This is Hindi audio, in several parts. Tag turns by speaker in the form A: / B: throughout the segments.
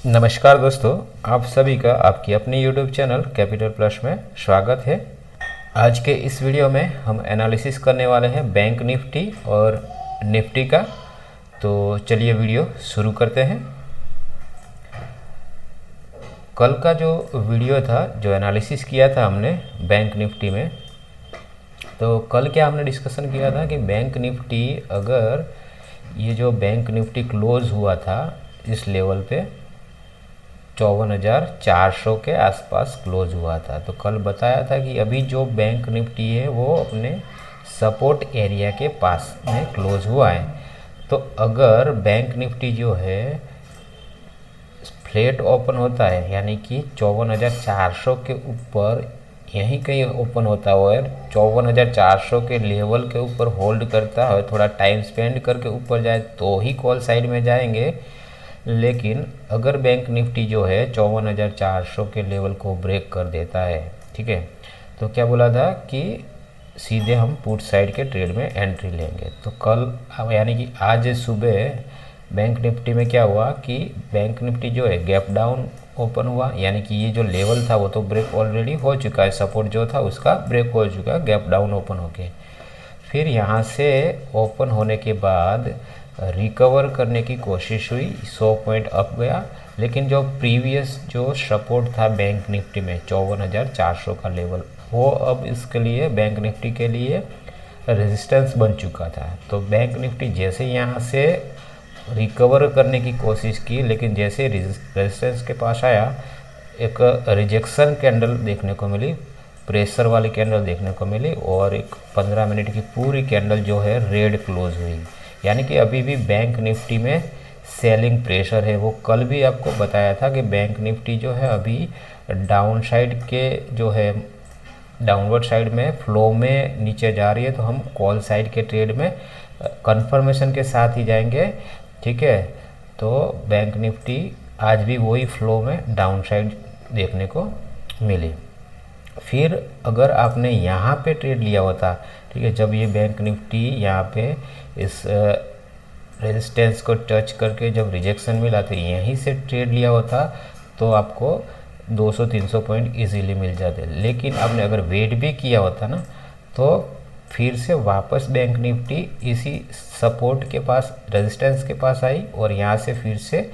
A: नमस्कार दोस्तों, आप सभी का आपकी अपनी YouTube चैनल कैपिटल प्लस में स्वागत है। आज के इस वीडियो में हम एनालिसिस करने वाले हैं बैंक निफ्टी और निफ्टी का। तो चलिए वीडियो शुरू करते हैं। कल का जो वीडियो था, जो एनालिसिस किया था हमने बैंक निफ्टी में, तो कल क्या हमने डिस्कशन किया था कि बैंक निफ्टी, अगर ये जो बैंक निफ्टी क्लोज हुआ था इस लेवल पे 54,400 के आसपास क्लोज हुआ था, तो कल बताया था कि अभी जो बैंक निफ्टी है वो अपने सपोर्ट एरिया के पास में क्लोज हुआ है। तो अगर बैंक निफ्टी जो है फ्लैट ओपन होता है, यानी कि 54,400 के ऊपर यहीं कहीं ओपन होता है और 54,400 के लेवल के ऊपर होल्ड करता है, थोड़ा टाइम स्पेंड करके ऊपर जाए तो ही कॉल साइड में जाएंगे। लेकिन अगर बैंक निफ्टी जो है 54,400 के लेवल को ब्रेक कर देता है, ठीक है, तो क्या बोला था कि सीधे हम पुट साइड के ट्रेड में एंट्री लेंगे। तो कल यानी कि आज सुबह बैंक निफ्टी में क्या हुआ कि बैंक निफ्टी जो है गैप डाउन ओपन हुआ, यानी कि ये जो लेवल था वो तो ब्रेक ऑलरेडी हो चुका है, सपोर्ट जो था उसका ब्रेक हो चुका है गैप डाउन ओपन होके। फिर यहाँ से ओपन होने के बाद रिकवर करने की कोशिश हुई, 100 पॉइंट अप गया, लेकिन जो प्रीवियस जो सपोर्ट था बैंक निफ्टी में 54,400 का लेवल, वो अब इसके लिए बैंक निफ्टी के लिए रेजिस्टेंस बन चुका था। तो बैंक निफ्टी जैसे यहाँ से रिकवर करने की कोशिश की, लेकिन जैसे रेजिस्टेंस के पास आया, एक रिजेक्शन कैंडल देखने को मिली, प्रेशर वाली कैंडल देखने को मिली, और एक 15 मिनट की पूरी कैंडल जो है रेड क्लोज हुई। यानी कि अभी भी बैंक निफ्टी में सेलिंग प्रेशर है। वो कल भी आपको बताया था कि बैंक निफ्टी जो है अभी डाउन साइड के जो है डाउनवर्ड साइड में फ्लो में नीचे जा रही है, तो हम कॉल साइड के ट्रेड में कंफर्मेशन के साथ ही जाएंगे, ठीक है। तो बैंक निफ्टी आज भी वही फ्लो में डाउन साइड देखने को मिली। फिर अगर आपने यहाँ पे ट्रेड लिया होता, ठीक है, जब ये बैंक निफ्टी यहाँ पे इस रेजिस्टेंस को टच करके जब रिजेक्शन मिला तो यहीं से ट्रेड लिया होता तो आपको 200-300 पॉइंट इजीली मिल जाते। लेकिन आपने अगर वेट भी किया होता ना, तो फिर से वापस बैंक निफ्टी इसी सपोर्ट के पास, रेजिस्टेंस के पास आई और यहाँ से फिर से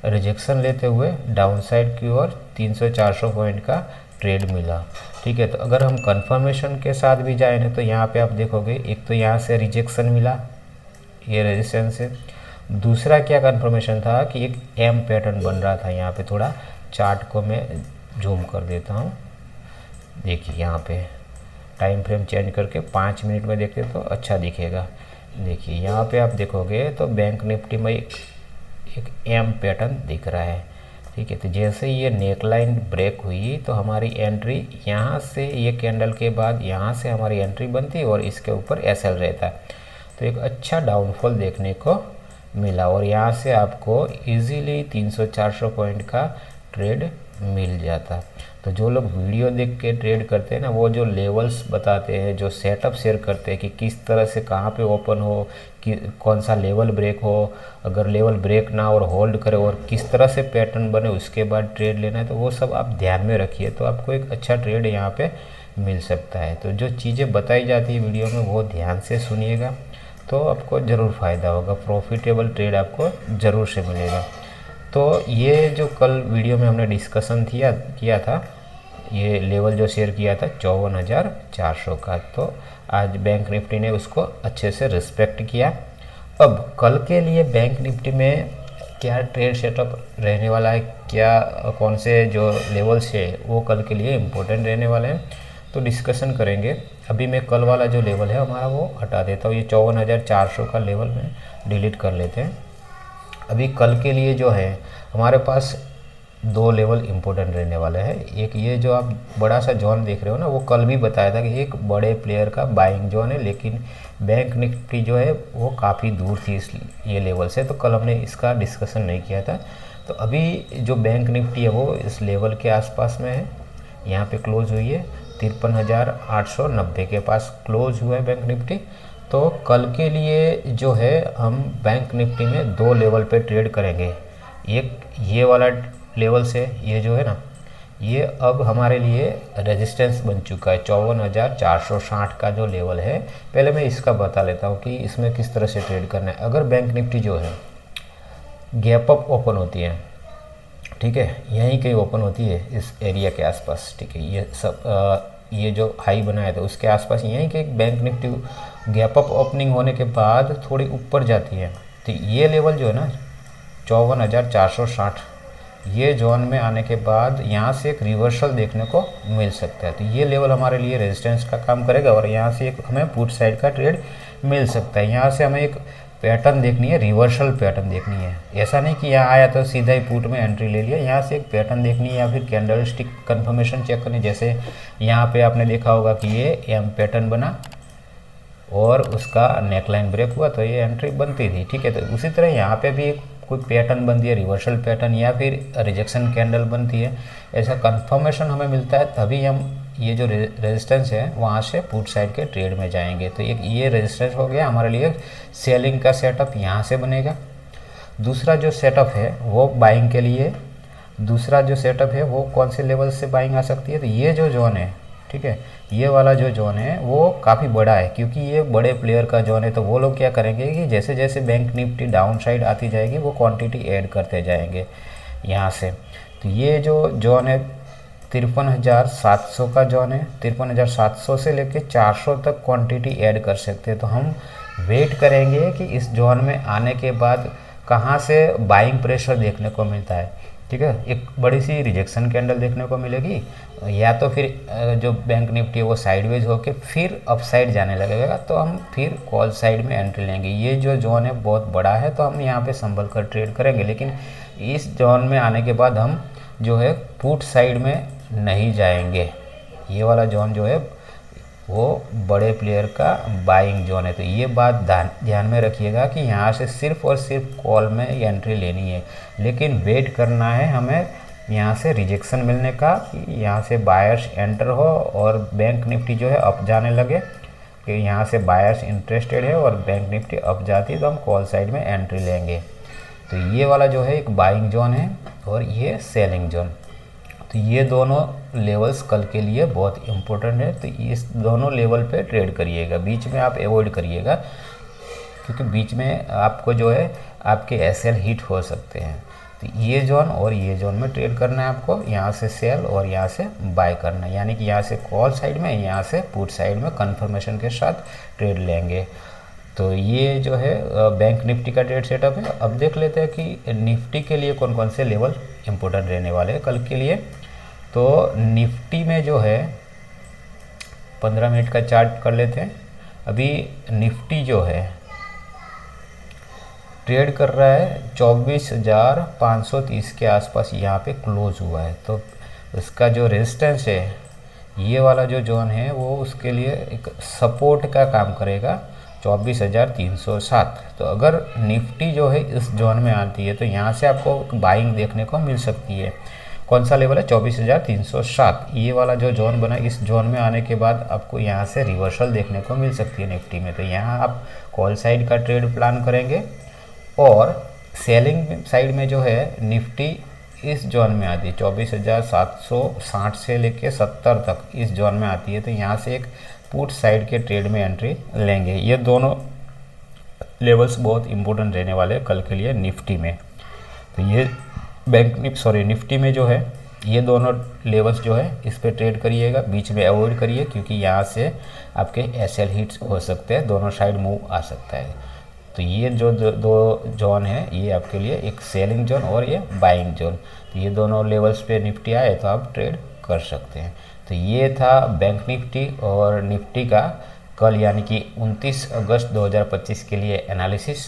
A: रिजेक्शन लेते हुए डाउन साइड की ओर 300-400 पॉइंट का ट्रेड मिला, ठीक है। तो अगर हम कंफर्मेशन के साथ भी जाएँ ना, तो यहाँ पे आप देखोगे एक तो यहाँ से रिजेक्शन मिला, ये रेजिस्टेंस है। दूसरा क्या कंफर्मेशन था कि एक एम पैटर्न बन रहा था यहाँ पे। थोड़ा चार्ट को मैं जूम कर देता हूँ, देखिए यहाँ पे टाइम फ्रेम चेंज करके 5 मिनट में देखते तो अच्छा दिखेगा। देखिए यहाँ पे आप देखोगे तो बैंक निफ्टी में एक एम पैटर्न दिख रहा है, ठीक है। तो जैसे ये नेकलाइन ब्रेक हुई तो हमारी एंट्री यहाँ से, ये कैंडल के बाद यहाँ से हमारी एंट्री बनती और इसके ऊपर एसएल रहता। तो एक अच्छा डाउनफॉल देखने को मिला और यहाँ से आपको इजीली 300-400 पॉइंट का ट्रेड मिल जाता। तो जो लोग वीडियो देख के ट्रेड करते हैं ना, वो जो लेवल्स बताते हैं, जो सेटअप शेयर करते हैं कि किस तरह से कहाँ पे ओपन हो, कि कौन सा लेवल ब्रेक हो, अगर लेवल ब्रेक ना और होल्ड करे और किस तरह से पैटर्न बने उसके बाद ट्रेड लेना है, तो वो सब आप ध्यान में रखिए, तो आपको एक अच्छा ट्रेड यहाँ पे मिल सकता है। तो जो चीज़ें बताई जाती है वीडियो में वो ध्यान से सुनिएगा, तो आपको ज़रूर फ़ायदा होगा, प्रॉफिटेबल ट्रेड आपको ज़रूर से मिलेगा। तो ये जो कल वीडियो में हमने डिस्कशन किया था, ये लेवल जो शेयर किया था 54,400 का, तो आज बैंक निफ्टी ने उसको अच्छे से रिस्पेक्ट किया। अब कल के लिए बैंक निफ्टी में क्या ट्रेड सेटअप रहने वाला है, क्या कौन से जो लेवल्स है वो कल के लिए इम्पोर्टेंट रहने वाले हैं, तो डिस्कशन करेंगे। अभी मैं कल वाला जो लेवल है हमारा वो हटा देता हूँ, ये 54,400 का लेवल में डिलीट कर लेते हैं। अभी कल के लिए जो है हमारे पास 2 लेवल इम्पोर्टेंट रहने वाले हैं। एक ये जो आप बड़ा सा जोन देख रहे हो ना, वो कल भी बताया था कि एक बड़े प्लेयर का बाइंग जोन है, लेकिन बैंक निफ्टी जो है वो काफ़ी दूर थी इस ये लेवल से, तो कल हमने इसका डिस्कशन नहीं किया था। तो अभी जो बैंक निफ्टी है वो इस लेवल के आसपास में है, यहाँ पे क्लोज हुई है 53,890 के पास क्लोज हुआ है बैंक निफ्टी। तो कल के लिए जो है हम बैंक निफ्टी में 2 लेवल पे ट्रेड करेंगे, एक ये वाला लेवल से ये जो है ना, ये अब हमारे लिए रेजिस्टेंस बन चुका है 54,460 का जो लेवल है। पहले मैं इसका बता लेता हूँ कि इसमें किस तरह से ट्रेड करना है। अगर बैंक निफ्टी जो है गैप अप ओपन होती है, ठीक है, यहीं कहीं ओपन होती है इस एरिया के आसपास, ठीक है, ये सब ये जो हाई बनाया था उसके आसपास यहीं के bank Nifty gap up opening होने के बाद थोड़ी ऊपर जाती है, तो ये लेवल जो है ना 54,460, ये जोन में आने के बाद यहाँ से एक रिवर्सल देखने को मिल सकता है। तो ये लेवल हमारे लिए रेजिस्टेंस का काम करेगा और यहाँ से एक हमें पुट साइड का ट्रेड मिल सकता है। यहाँ से हमें एक पैटर्न देखनी है, रिवर्सल पैटर्न देखनी है। ऐसा नहीं कि यहाँ आया तो सीधा ही पुट में एंट्री ले लिया, यहाँ से एक पैटर्न देखनी है या फिर कैंडल स्टिक कन्फर्मेशन चेक करनी। जैसे यहाँ पे आपने देखा होगा कि ये एम पैटर्न बना और उसका नेकलाइन ब्रेक हुआ तो ये एंट्री बनती थी, ठीक है। तो उसी तरह यहाँ पे भी कोई पैटर्न बनती है, रिवर्सल पैटर्न या फिर रिजेक्शन कैंडल बनती है, ऐसा कंफर्मेशन हमें मिलता है, तभी हम ये जो रेजिस्टेंस है वहाँ से पुट साइड के ट्रेड में जाएंगे। तो एक ये रेजिस्टेंस हो गया हमारे लिए, सेलिंग का सेटअप यहाँ से बनेगा। दूसरा जो सेटअप है वो बाइंग के लिए, दूसरा जो सेटअप है वो कौन से लेवल से बाइंग आ सकती है, तो ये जो जोन है, ठीक है, ये वाला जो जोन है वो काफ़ी बड़ा है क्योंकि ये बड़े प्लेयर का जोन है। तो वो लोग क्या करेंगे कि जैसे जैसे बैंक निफ्टी डाउन साइड आती जाएगी वो क्वांटिटी ऐड करते जाएंगे यहाँ से। तो ये जो जोन है 53,700 का जोन है, 53,700 से लेके 400 तक क्वांटिटी ऐड कर सकते हैं। तो हम वेट करेंगे कि इस जोन में आने के बाद कहाँ से बाइंग प्रेशर देखने को मिलता है, ठीक है। एक बड़ी सी रिजेक्शन कैंडल देखने को मिलेगी या तो फिर जो बैंक निफ्टी है वो साइडवेज होके फिर अपसाइड जाने लगेगा, तो हम फिर कॉल साइड में एंट्री लेंगे। ये जो जोन है बहुत बड़ा है तो हम यहाँ पे संभल कर ट्रेड करेंगे, लेकिन इस जोन में आने के बाद हम जो है पुट साइड में नहीं जाएंगे। ये वाला जोन जो है वो बड़े प्लेयर का बाइंग जोन है। तो ये बात ध्यान में रखिएगा कि यहाँ से सिर्फ और सिर्फ कॉल में एंट्री लेनी है, लेकिन वेट करना है हमें यहाँ से रिजेक्शन मिलने का, कि यहाँ से बायर्स एंटर हो और बैंक निफ्टी जो है अप जाने लगे, कि यहाँ से बायर्स इंटरेस्टेड है और बैंक निफ्टी अप जाती है तो हम कॉल साइड में एंट्री लेंगे। तो ये वाला जो है एक बाइंग जोन है और ये सेलिंग जोन। तो ये दोनों लेवल्स कल के लिए बहुत इम्पोर्टेंट है, तो इस दोनों लेवल पे ट्रेड करिएगा, बीच में आप अवॉइड करिएगा क्योंकि बीच में आपको जो है आपके एसएल हिट हो सकते हैं। तो ये जोन और ये जोन में ट्रेड करना है आपको, यहाँ से सेल और यहाँ से बाय करना है, यानी कि यहाँ से कॉल साइड में, यहाँ से पुट साइड में कन्फर्मेशन के साथ ट्रेड लेंगे। तो ये जो है बैंक निफ्टी का ट्रेड सेटअप है। अब देख लेते हैं कि निफ्टी के लिए कौन कौन से लेवल इम्पोर्टेंट रहने वाले हैं कल के लिए। तो निफ्टी में जो है 15 मिनट का चार्ट कर लेते हैं। अभी निफ्टी जो है ट्रेड कर रहा है 24,530 के आसपास, यहाँ पे क्लोज हुआ है। तो उसका जो रेजिस्टेंस है ये वाला जो जोन है वो उसके लिए एक सपोर्ट का काम करेगा 24,307। तो अगर निफ्टी जो है इस जोन में आती है तो यहाँ से आपको बाइंग देखने को मिल सकती है। कौन सा लेवल है 24,307, ये वाला जो जोन बना, इस जोन में आने के बाद आपको यहाँ से रिवर्सल देखने को मिल सकती है निफ्टी में। तो यहाँ आप कॉल साइड का ट्रेड प्लान करेंगे और सेलिंग साइड में जो है निफ्टी इस जोन में आती है 24,760 से लेके 70 तक इस जोन में आती है। तो यहाँ से एक पुट साइड के ट्रेड में एंट्री लेंगे। ये दोनों लेवल्स बहुत इंपॉर्टेंट रहने वाले हैं कल के लिए निफ्टी में। तो ये निफ्टी में जो है ये दोनों लेवल्स जो है इस पे ट्रेड करिएगा, बीच में अवॉइड करिए क्योंकि यहाँ से आपके एसएल हिट्स हो सकते हैं, दोनों साइड मूव आ सकता है। तो ये जो दो जोन है ये आपके लिए एक सेलिंग जोन और ये बाइंग जोन। तो ये दोनों लेवल्स पे निफ्टी आए तो आप ट्रेड कर सकते हैं। तो ये था बैंक निफ्टी और निफ्टी का कल यानी कि 29 अगस्त 2025 के लिए एनालिसिस।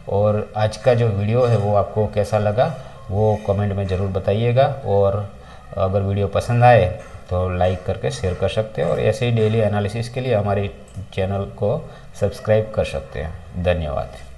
A: और आज का जो वीडियो है वो आपको कैसा लगा वो कमेंट में ज़रूर बताइएगा, और अगर वीडियो पसंद आए तो लाइक करके शेयर कर सकते हैं, और ऐसे ही डेली एनालिसिस के लिए हमारे चैनल को सब्सक्राइब कर सकते हैं। धन्यवाद।